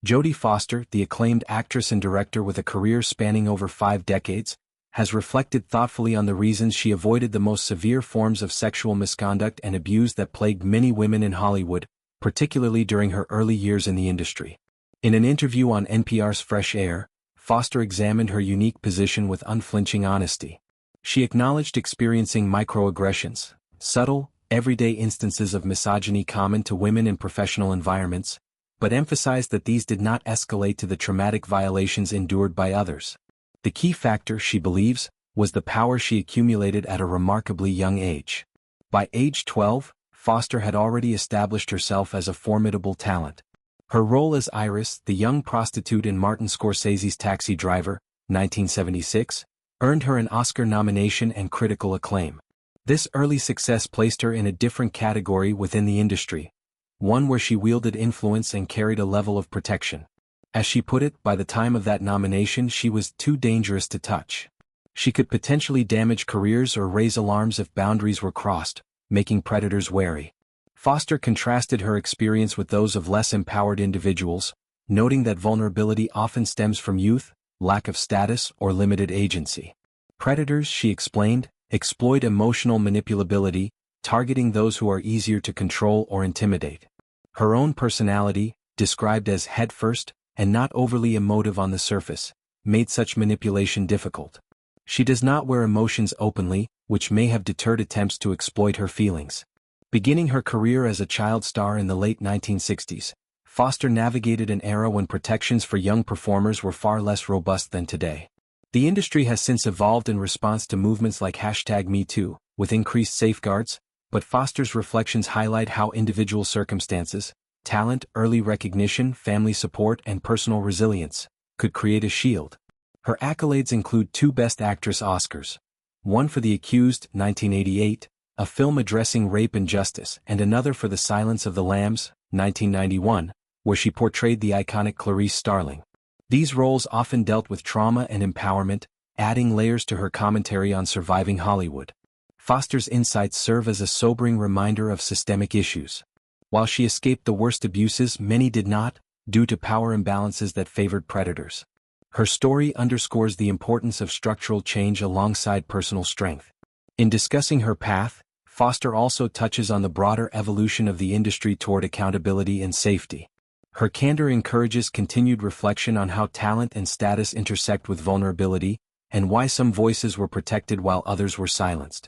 Jodie Foster, the acclaimed actress and director with a career spanning over 5 decades, has reflected thoughtfully on the reasons she avoided the most severe forms of sexual misconduct and abuse that plagued many women in Hollywood, particularly during her early years in the industry. In an interview on NPR's Fresh Air, Foster examined her unique position with unflinching honesty. She acknowledged experiencing microaggressions, subtle, everyday instances of misogyny common to women in professional environments, but emphasized that these did not escalate to the traumatic violations endured by others. The key factor, she believes, was the power she accumulated at a remarkably young age. By age 12, Foster had already established herself as a formidable talent. Her role as Iris, the young prostitute in Martin Scorsese's Taxi Driver, 1976, earned her an Oscar nomination and critical acclaim. This early success placed her in a different category within the industry, one where she wielded influence and carried a level of protection. As she put it, by the time of that nomination she was too dangerous to touch. She could potentially damage careers or raise alarms if boundaries were crossed, making predators wary. Foster contrasted her experience with those of less empowered individuals, noting that vulnerability often stems from youth, lack of status, or limited agency. Predators, she explained, exploit emotional manipulability, targeting those who are easier to control or intimidate. Her own personality, described as head-first and not overly emotive on the surface, made such manipulation difficult. She does not wear emotions openly, which may have deterred attempts to exploit her feelings. Beginning her career as a child star in the late 1960s, Foster navigated an era when protections for young performers were far less robust than today. The industry has since evolved in response to movements like #MeToo, with increased safeguards, but Foster's reflections highlight how individual circumstances, talent, early recognition, family support, and personal resilience could create a shield. Her accolades include 2 Best Actress Oscars, one for The Accused, 1988, a film addressing rape and justice, and another for The Silence of the Lambs, 1991, where she portrayed the iconic Clarice Starling. These roles often dealt with trauma and empowerment, adding layers to her commentary on surviving Hollywood. Foster's insights serve as a sobering reminder of systemic issues. While she escaped the worst abuses, many did not, due to power imbalances that favored predators. Her story underscores the importance of structural change alongside personal strength. In discussing her path, Foster also touches on the broader evolution of the industry toward accountability and safety. Her candor encourages continued reflection on how talent and status intersect with vulnerability, and why some voices were protected while others were silenced.